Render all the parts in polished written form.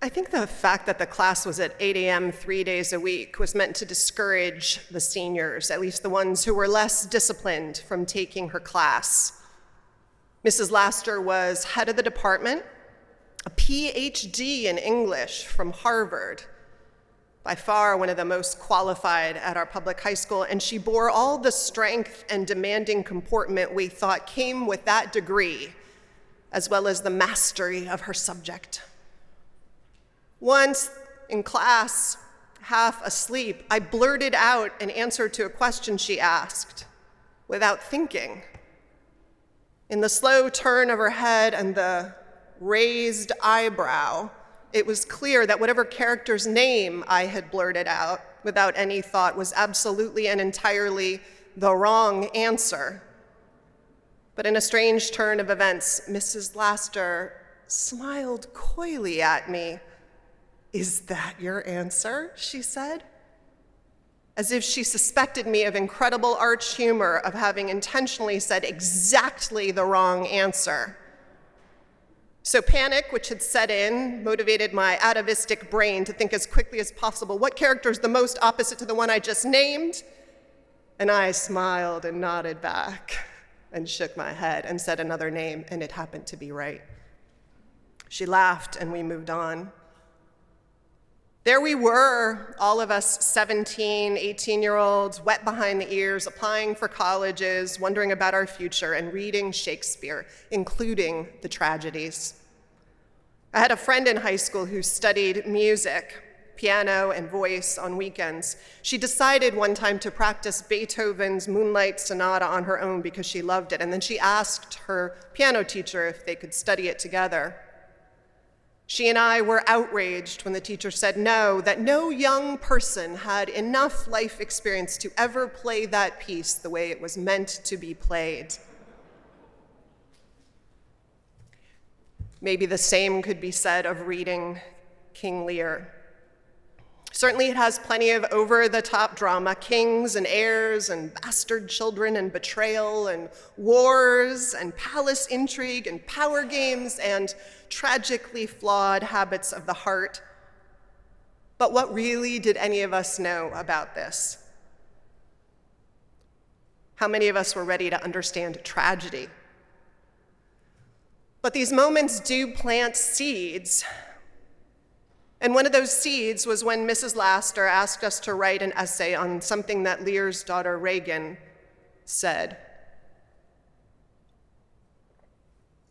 I think the fact that the class was at 8 a.m. 3 days a week was meant to discourage the seniors, at least the ones who were less disciplined, from taking her class. Mrs. Laster was head of the department, a PhD in English from Harvard, by far one of the most qualified at our public high school, and she bore all the strength and demanding comportment we thought came with that degree, as well as the mastery of her subject. Once in class, half asleep, I blurted out an answer to a question she asked without thinking. In the slow turn of her head and the raised eyebrow, it was clear that whatever character's name I had blurted out without any thought was absolutely and entirely the wrong answer. But in a strange turn of events, Mrs. Laster smiled coyly at me. "Is that your answer?" she said, as if she suspected me of incredible arch humor of having intentionally said exactly the wrong answer. So panic, which had set in, motivated my atavistic brain to think as quickly as possible, what character is the most opposite to the one I just named? And I smiled and nodded back and shook my head and said another name, and it happened to be right. She laughed and we moved on. There we were, all of us 17, 18-year-olds, wet behind the ears, applying for colleges, wondering about our future, and reading Shakespeare, including the tragedies. I had a friend in high school who studied music, piano and voice on weekends. She decided one time to practice Beethoven's Moonlight Sonata on her own because she loved it, and then she asked her piano teacher if they could study it together. She and I were outraged when the teacher said no, that no young person had enough life experience to ever play that piece the way it was meant to be played. Maybe the same could be said of reading King Lear. Certainly it has plenty of over-the-top drama, kings and heirs and bastard children and betrayal and wars and palace intrigue and power games and tragically flawed habits of the heart. But what really did any of us know about this? How many of us were ready to understand tragedy? But these moments do plant seeds. And one of those seeds was when Mrs. Laster asked us to write an essay on something that Lear's daughter Regan said.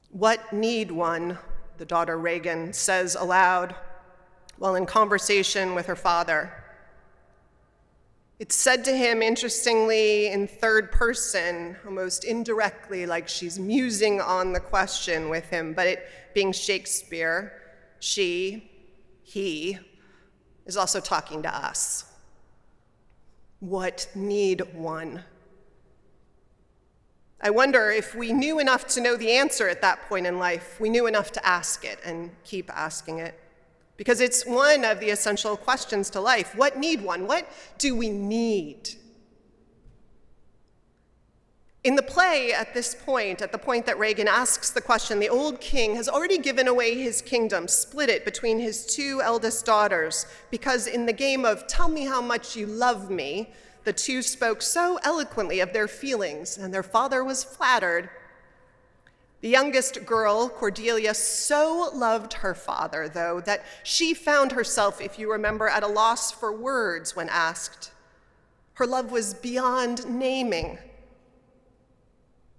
"What need one," the daughter Regan says aloud while in conversation with her father. It's said to him, interestingly, in third person, almost indirectly, like she's musing on the question with him, but it being Shakespeare, he is also talking to us. What need one? I wonder if we knew enough to know the answer at that point in life, we knew enough to ask it and keep asking it. Because it's one of the essential questions to life. What need one? What do we need? In the play, at this point, at the point that Regan asks the question, the old king has already given away his kingdom, split it between his two eldest daughters, because in the game of "Tell me how much you love me," the two spoke so eloquently of their feelings, and their father was flattered. The youngest girl, Cordelia, so loved her father, though, that she found herself, if you remember, at a loss for words when asked. Her love was beyond naming.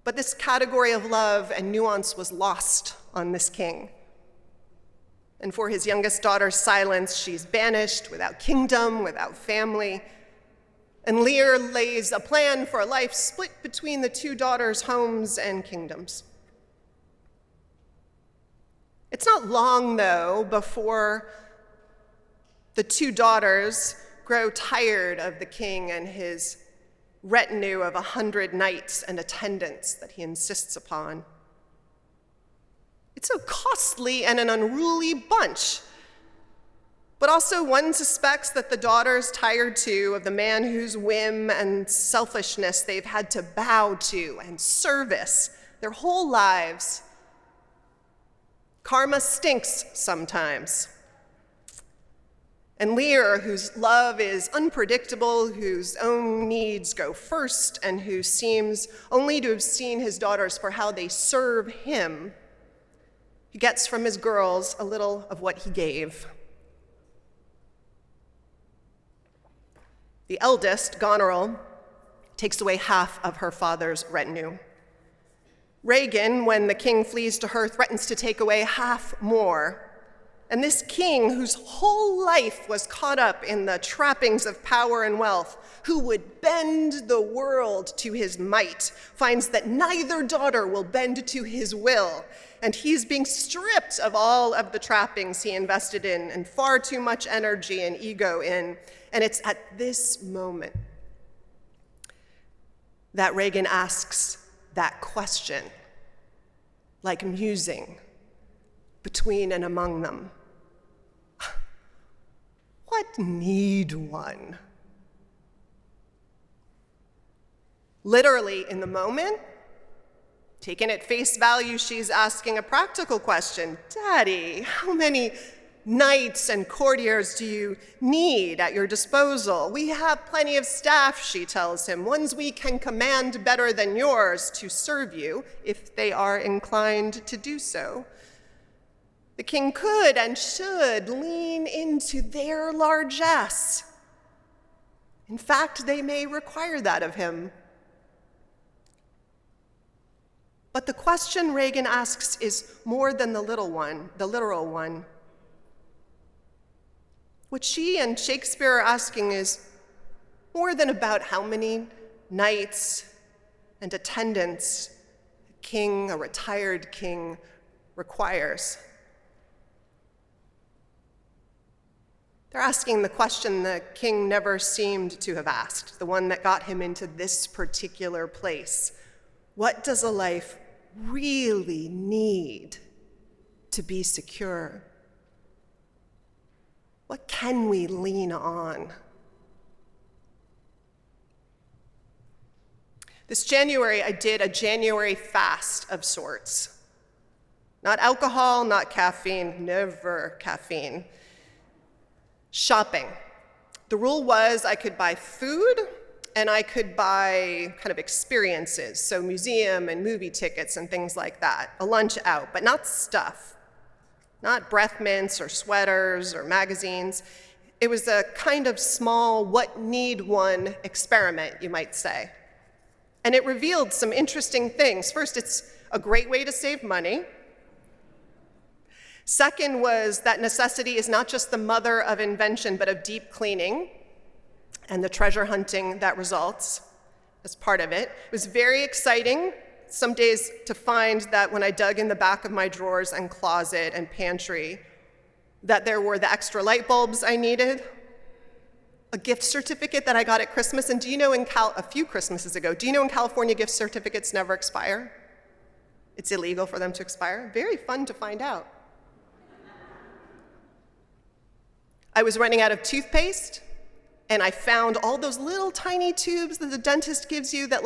But this category of love and nuance was lost on this king. And for his youngest daughter's silence, she's banished, without kingdom, without family. And Lear lays a plan for a life split between the two daughters' homes and kingdoms. It's not long, though, before the two daughters grow tired of the king and his retinue of 100 knights and attendants that he insists upon. It's a costly and an unruly bunch. But also one suspects that the daughters tired too of the man whose whim and selfishness they've had to bow to and service their whole lives. Karma stinks sometimes. And Lear, whose love is unpredictable, whose own needs go first, and who seems only to have seen his daughters for how they serve him, he gets from his girls a little of what he gave. The eldest, Goneril, takes away half of her father's retinue. Regan, when the king flees to her, threatens to take away half more. And this king, whose whole life was caught up in the trappings of power and wealth, who would bend the world to his might, finds that neither daughter will bend to his will, and he's being stripped of all of the trappings he invested in and far too much energy and ego in. And it's at this moment that Regan asks that question, like musing between and among them. What need one? Literally, in the moment, taken at face value, she's asking a practical question. Daddy, how many knights and courtiers do you need at your disposal? We have plenty of staff, she tells him, ones we can command better than yours to serve you, if they are inclined to do so. The king could and should lean into their largesse. In fact, they may require that of him. But the question Regan asks is more than the little one, the literal one. What she and Shakespeare are asking is more than about how many knights and attendants a king, a retired king, requires. They're asking the question the king never seemed to have asked, the one that got him into this particular place. What does a life really need to be secure? What can we lean on? This January, I did a January fast of sorts. Not alcohol, not caffeine, never caffeine. Shopping. The rule was I could buy food and I could buy kind of experiences, so museum and movie tickets and things like that, a lunch out, but not stuff, not breath mints or sweaters or magazines. It was a kind of small what need one experiment, you might say. And it revealed some interesting things. First, it's a great way to save money. Second was that necessity is not just the mother of invention, but of deep cleaning and the treasure hunting that results as part of it. It was very exciting some days to find that when I dug in the back of my drawers and closet and pantry, that there were the extra light bulbs I needed, a gift certificate that I got at Christmas, and do you know a few Christmases ago, do you know in California gift certificates never expire? It's illegal for them to expire. Very fun to find out. I was running out of toothpaste, and I found all those little tiny tubes that the dentist gives you that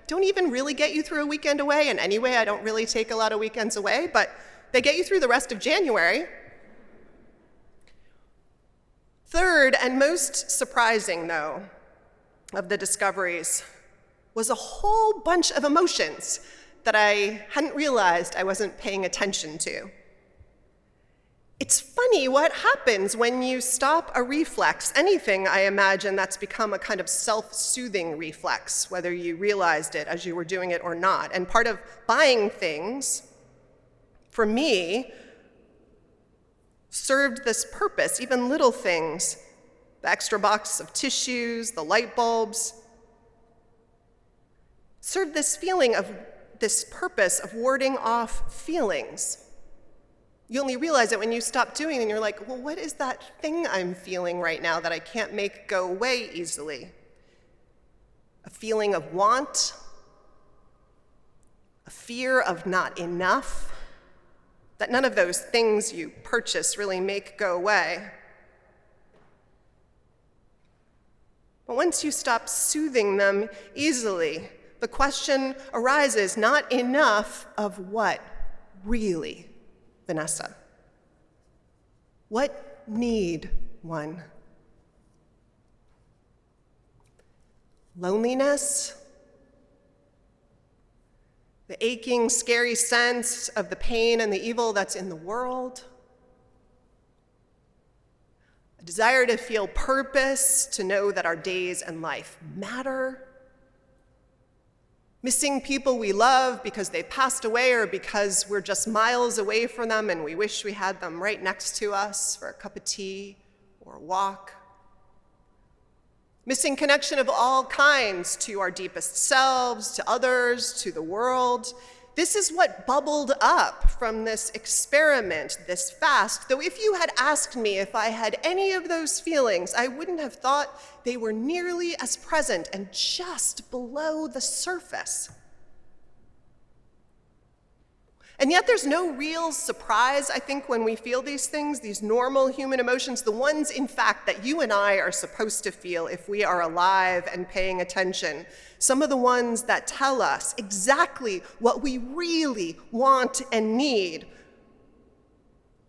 don't even really get you through a weekend away, and anyway, I don't really take a lot of weekends away, but they get you through the rest of January. Third, and most surprising, though, of the discoveries was a whole bunch of emotions that I hadn't realized I wasn't paying attention to. It's funny what happens when you stop a reflex, anything, I imagine, that's become a kind of self-soothing reflex, whether you realized it as you were doing it or not. And part of buying things, for me, served this purpose, even little things, the extra box of tissues, the light bulbs, served this feeling of this purpose of warding off feelings. You only realize it when you stop doing it and you're like, well, what is that thing I'm feeling right now that I can't make go away easily? A feeling of want, a fear of not enough, that none of those things you purchase really make go away. But once you stop soothing them easily, the question arises, not enough of what, really? Vanessa, what need one. Loneliness, the aching, scary sense of the pain and the evil that's in the world, a desire to feel purpose, to know that our days and life matter, missing people we love because they passed away or because we're just miles away from them and we wish we had them right next to us for a cup of tea or a walk. Missing connection of all kinds to our deepest selves, to others, to the world. This is what bubbled up from this experiment, this fast, though if you had asked me if I had any of those feelings, I wouldn't have thought they were nearly as present and just below the surface. And yet there's no real surprise, I think, when we feel these things, these normal human emotions, the ones, in fact, that you and I are supposed to feel if we are alive and paying attention. Some of the ones that tell us exactly what we really want and need.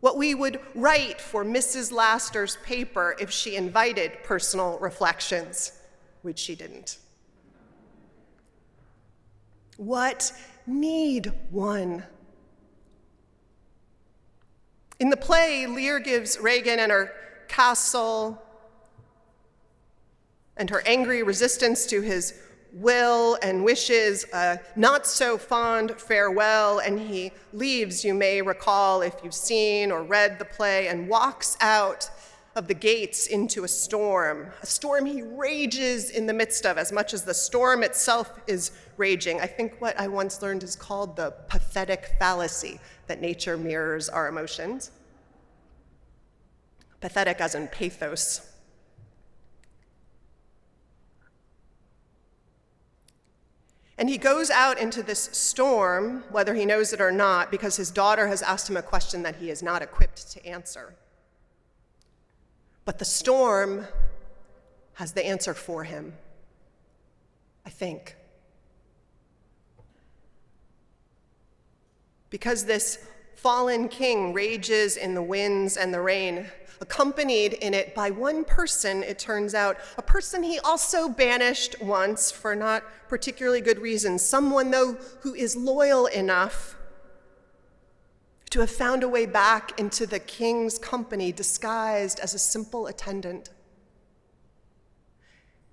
What we would write for Mrs. Laster's paper if she invited personal reflections, which she didn't. What need one? In the play, Lear gives Regan and her castle and her angry resistance to his will and wishes a not-so-fond farewell, and he leaves, you may recall if you've seen or read the play, and walks out of the gates into a storm he rages in the midst of as much as the storm itself is raging. I think what I once learned is called the pathetic fallacy, that nature mirrors our emotions. Pathetic as in pathos. And he goes out into this storm, whether he knows it or not, because his daughter has asked him a question that he is not equipped to answer. But the storm has the answer for him, I think. Because this fallen king rages in the winds and the rain, accompanied in it by one person, it turns out, a person he also banished once for not particularly good reasons, someone, though, who is loyal enough to have found a way back into the king's company disguised as a simple attendant.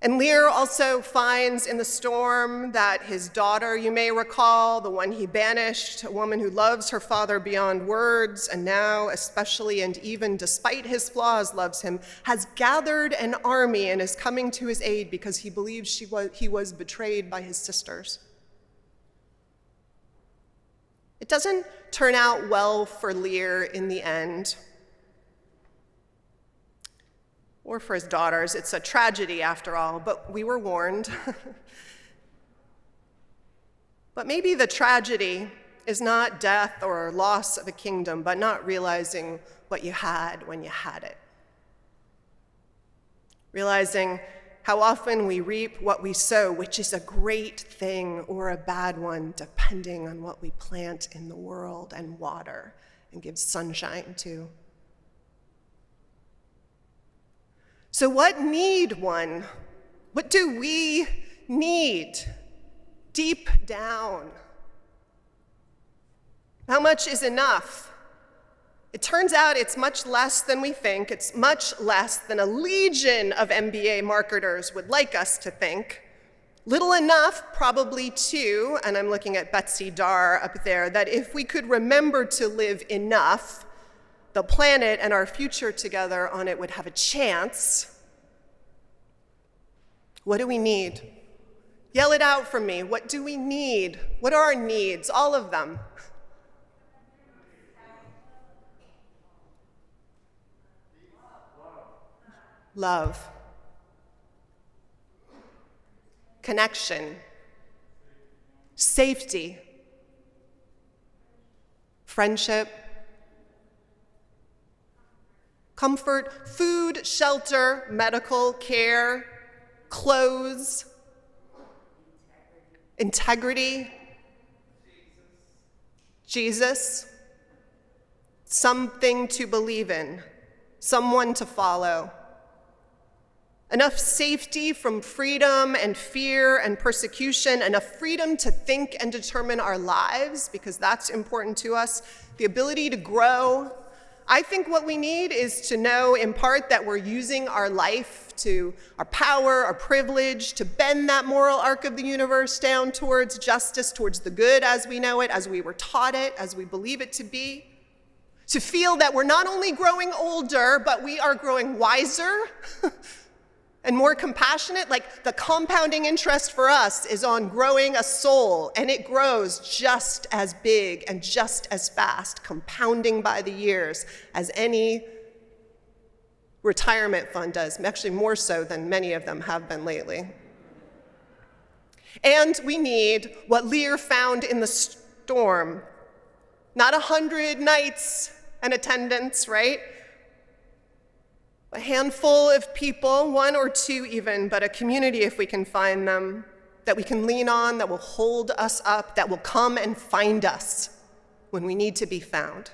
And Lear also finds in the storm that his daughter, you may recall, the one he banished, a woman who loves her father beyond words, and now, especially and even despite his flaws, loves him, has gathered an army and is coming to his aid because he believes he was betrayed by his sisters. It doesn't turn out well for Lear in the end, or for his daughters. It's a tragedy after all, but we were warned. But maybe the tragedy is not death or loss of a kingdom, but not realizing what you had when you had it. Realizing how often we reap what we sow, which is a great thing or a bad one, depending on what we plant in the world and water and give sunshine to. So what need one? What do we need deep down? How much is enough? It turns out it's much less than we think. It's much less than a legion of MBA marketers would like us to think. Little enough, probably too, and I'm looking at Betsy Darr up there, that if we could remember to live enough, the planet and our future together on it would have a chance. What do we need? Yell it out for me. What do we need? What are our needs? All of them. Love. Connection. Safety. Friendship. Comfort, food, shelter, medical care, clothes, integrity, Jesus, something to believe in, someone to follow. Enough safety from freedom and fear and persecution, enough freedom to think and determine our lives, because that's important to us, the ability to grow. I think what we need is to know in part that we're using our life to our power, our privilege, to bend that moral arc of the universe down towards justice, towards the good as we know it, as we were taught it, as we believe it to be. To feel that we're not only growing older, but we are growing wiser and more compassionate. Like, the compounding interest for us is on growing a soul, and it grows just as big and just as fast, compounding by the years, as any retirement fund does, actually more so than many of them have been lately. And we need what Lear found in the storm. Not 100 knights and attendants, right? A handful of people, one or two even, but a community if we can find them, that we can lean on, that will hold us up, that will come and find us when we need to be found.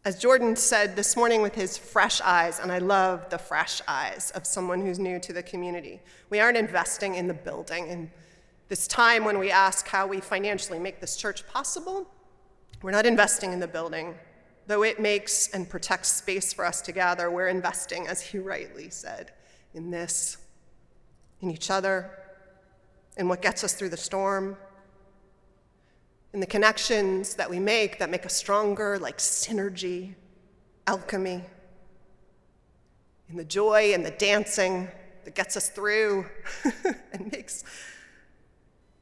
As Jordan said this morning with his fresh eyes, and I love the fresh eyes of someone who's new to the community, we aren't investing in the building. And this time when we ask how we financially make this church possible, we're not investing in the building. Though it makes and protects space for us to gather, we're investing, as he rightly said, in this, in each other, in what gets us through the storm, in the connections that we make that make us stronger, like synergy, alchemy, in the joy and the dancing that gets us through and makes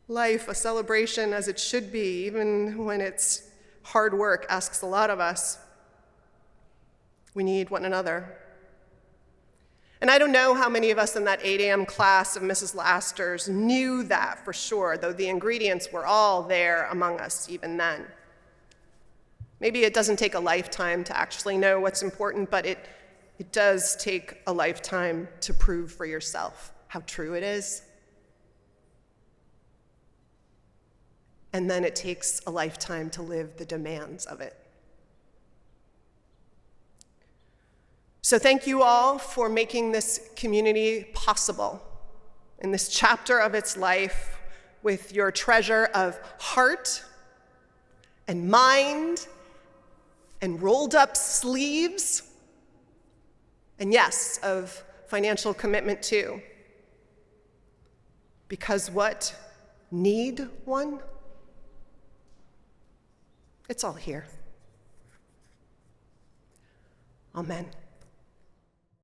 life a celebration as it should be, even when it's hard work asks a lot of us. We need one another. And I don't know how many of us in that 8 a.m. class of Mrs. Laster's knew that for sure, though the ingredients were all there among us even then. Maybe it doesn't take a lifetime to actually know what's important, but it does take a lifetime to prove for yourself how true it is. And then it takes a lifetime to live the demands of it. So thank you all for making this community possible in this chapter of its life with your treasure of heart and mind and rolled up sleeves, and yes, of financial commitment too. Because what need one? It's all here. Amen.